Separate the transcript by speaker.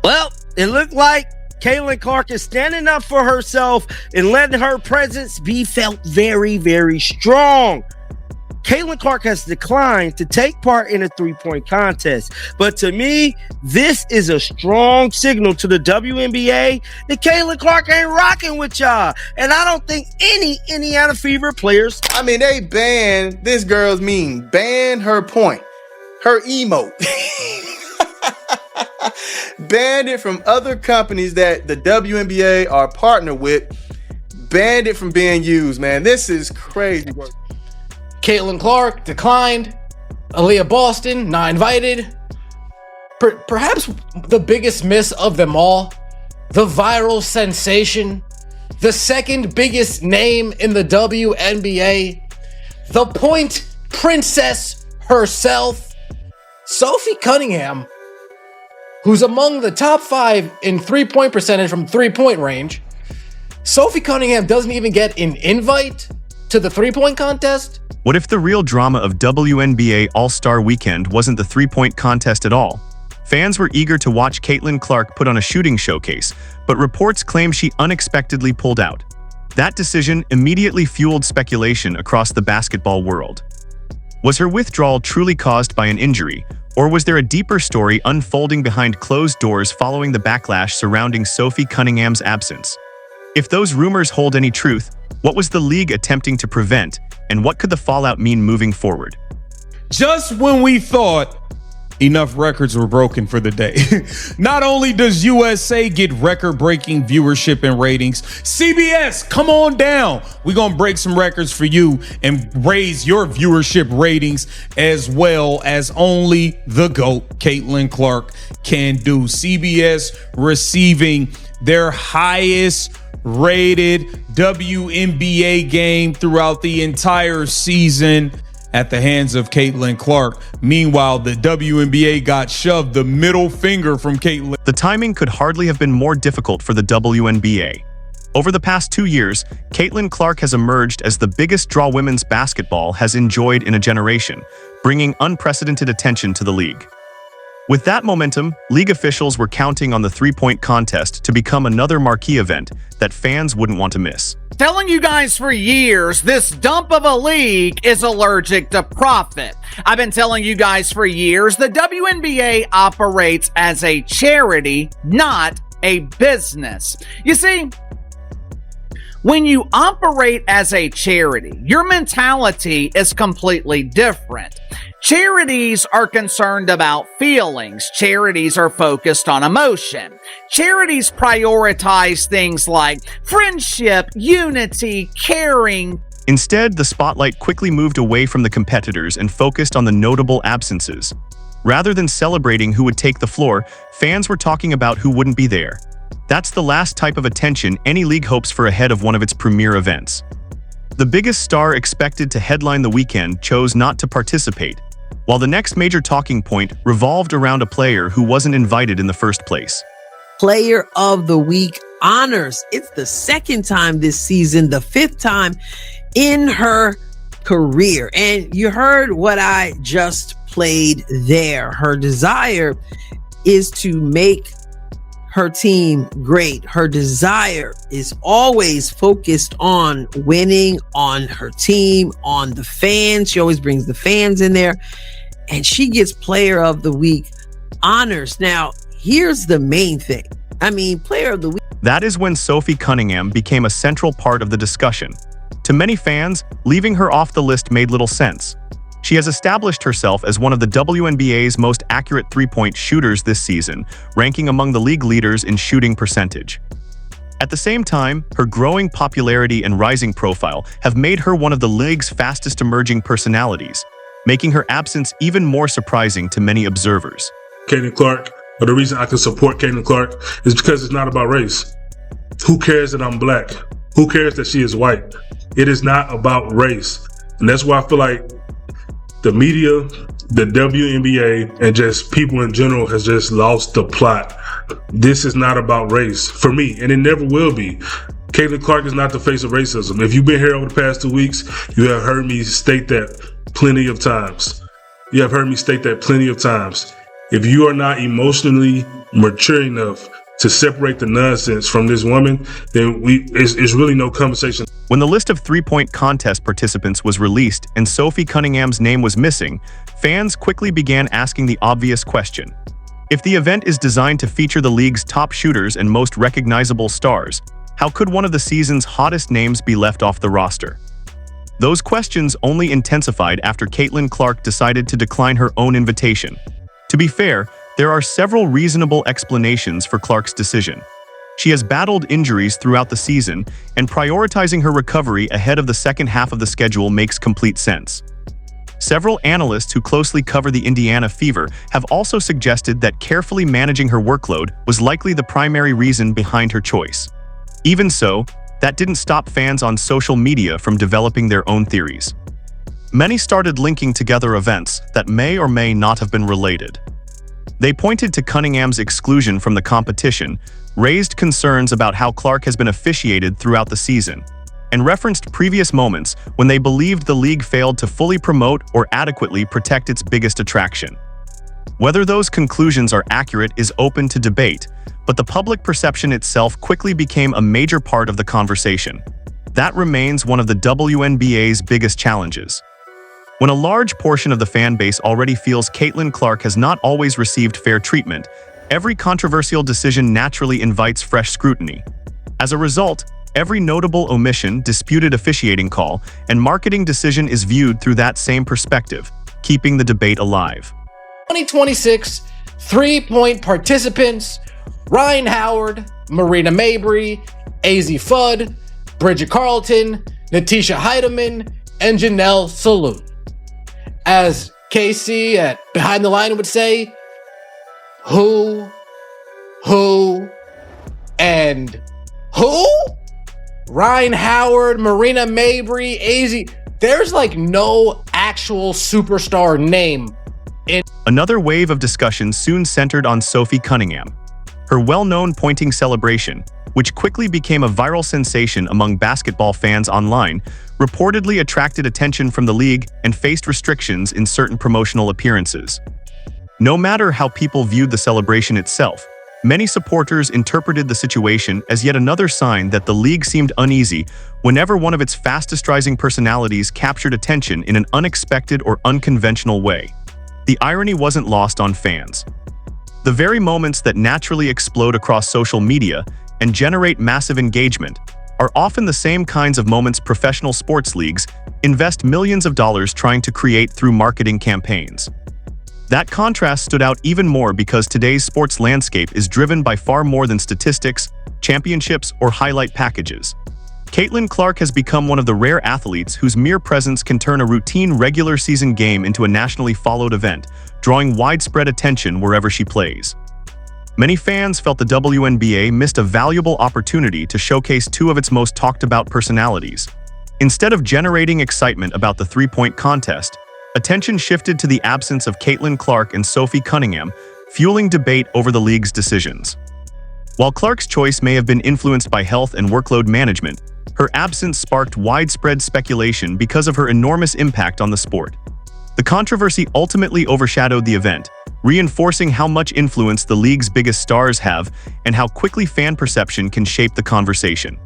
Speaker 1: Well, it looked like Caitlin Clark is standing up for herself and letting her presence be felt very, very strong. Caitlin Clark has declined to take part in a three-point contest. But to me, this is a strong signal to the WNBA that Caitlin Clark ain't rocking with y'all. And I don't think any Indiana Fever players...
Speaker 2: I mean, they banned this girl's meme. Banned her point. Her emote. Banned it from other companies that the WNBA are partnered with. Banned it from being used, man. This is crazy work.
Speaker 3: Caitlin Clark declined. Aaliyah Boston not invited. Perhaps the biggest miss of them all, the viral sensation, the second biggest name in the WNBA, the point princess herself, Sophie Cunningham, who's among the top 5 in three-point percentage from three-point range. Sophie Cunningham doesn't even get an invite to the three-point contest.
Speaker 4: What if the real drama of WNBA All-Star Weekend wasn't the three-point contest at all? Fans were eager to watch Caitlin Clark put on a shooting showcase, but reports claim she unexpectedly pulled out. That decision immediately fueled speculation across the basketball world. Was her withdrawal truly caused by an injury, or was there a deeper story unfolding behind closed doors following the backlash surrounding Sophie Cunningham's absence? If those rumors hold any truth, what was the league attempting to prevent, and what could the fallout mean moving forward?
Speaker 5: Just when we thought enough records were broken for the day, not only does USA get record-breaking viewership and ratings, CBS, come on down. We're going to break some records for you and raise your viewership ratings as well as only the GOAT, Caitlin Clark, can do. CBS receiving their highest rated WNBA game throughout the entire season at the hands of Caitlin Clark. Meanwhile, the WNBA got shoved the middle finger from Caitlin.
Speaker 4: The timing could hardly have been more difficult for the WNBA. Over the past 2 years, Caitlin Clark has emerged as the biggest draw women's basketball has enjoyed in a generation, bringing unprecedented attention to the league. With that momentum, league officials were counting on the three-point contest to become another marquee event that fans wouldn't want to miss.
Speaker 6: Telling you guys for years, this dump of a league is allergic to profit. I've been telling you guys for years, the WNBA operates as a charity, not a business. You see, when you operate as a charity, your mentality is completely different. Charities are concerned about feelings. Charities are focused on emotion. Charities prioritize things like friendship, unity, caring.
Speaker 4: Instead, the spotlight quickly moved away from the competitors and focused on the notable absences. Rather than celebrating who would take the floor, fans were talking about who wouldn't be there. That's the last type of attention any league hopes for ahead of one of its premier events. The biggest star expected to headline the weekend chose not to participate, while the next major talking point revolved around a player who wasn't invited in the first place.
Speaker 7: Player of the Week honors. It's the second time this season, the 5th time in her career. And you heard what I just played there. Her desire is to make her team great. Her desire is always focused on winning, on her team, on the fans. She always brings the fans in there, and she gets Player of the Week honors. Now, here's the main thing. Player of the Week.
Speaker 4: That is when Sophie Cunningham became a central part of the discussion. To many fans, leaving her off the list made little sense. She has established herself as one of the WNBA's most accurate three-point shooters this season, ranking among the league leaders in shooting percentage. At the same time, her growing popularity and rising profile have made her one of the league's fastest emerging personalities, making her absence even more surprising to many observers.
Speaker 8: Caitlin Clark, or the reason I can support Caitlin Clark, is because it's not about race. Who cares that I'm black? Who cares that she is white? It is not about race. And that's why I feel like the media, the WNBA, and just people in general has just lost the plot. This is not about race for me, and it never will be. Caitlin Clark is not the face of racism. If you've been here over the past 2 weeks, you have heard me state that plenty of times. If you are not emotionally mature enough to separate the nonsense from this woman, then it's really no conversation.
Speaker 4: When the list of three-point contest participants was released and Sophie Cunningham's name was missing, fans quickly began asking the obvious question. If the event is designed to feature the league's top shooters and most recognizable stars, how could one of the season's hottest names be left off the roster? Those questions only intensified after Caitlin Clark decided to decline her own invitation. To be fair, there are several reasonable explanations for Clark's decision. She has battled injuries throughout the season, and prioritizing her recovery ahead of the second half of the schedule makes complete sense. Several analysts who closely cover the Indiana Fever have also suggested that carefully managing her workload was likely the primary reason behind her choice. Even so, that didn't stop fans on social media from developing their own theories. Many started linking together events that may or may not have been related. They pointed to Cunningham's exclusion from the competition, raised concerns about how Clark has been officiated throughout the season, and referenced previous moments when they believed the league failed to fully promote or adequately protect its biggest attraction. Whether those conclusions are accurate is open to debate, but the public perception itself quickly became a major part of the conversation. That remains one of the WNBA's biggest challenges. When a large portion of the fan base already feels Caitlin Clark has not always received fair treatment, every controversial decision naturally invites fresh scrutiny. As a result, every notable omission, disputed officiating call, and marketing decision is viewed through that same perspective, keeping the debate alive.
Speaker 3: 2026 three-point participants: Ryan Howard, Marina Mabrey, AZ Fudd, Bridget Carlton, Natisha Heidemann, and Janelle Salute. As Casey at Behind the Line would say, who, and who? Ryan Howard, Marina Mabrey, AZ. There's like no actual superstar name in.
Speaker 4: Another wave of discussion soon centered on Sophie Cunningham. Her well-known pointing celebration, which quickly became a viral sensation among basketball fans online, reportedly attracted attention from the league and faced restrictions in certain promotional appearances. No matter how people viewed the celebration itself, many supporters interpreted the situation as yet another sign that the league seemed uneasy whenever one of its fastest-rising personalities captured attention in an unexpected or unconventional way. The irony wasn't lost on fans. The very moments that naturally explode across social media and generate massive engagement are often the same kinds of moments professional sports leagues invest millions of dollars trying to create through marketing campaigns. That contrast stood out even more because today's sports landscape is driven by far more than statistics, championships, or highlight packages. Caitlin Clark has become one of the rare athletes whose mere presence can turn a routine regular season game into a nationally followed event, drawing widespread attention wherever she plays. Many fans felt the WNBA missed a valuable opportunity to showcase two of its most talked-about personalities. Instead of generating excitement about the three-point contest, attention shifted to the absence of Caitlin Clark and Sophie Cunningham, fueling debate over the league's decisions. While Clark's choice may have been influenced by health and workload management, her absence sparked widespread speculation because of her enormous impact on the sport. The controversy ultimately overshadowed the event, reinforcing how much influence the league's biggest stars have and how quickly fan perception can shape the conversation.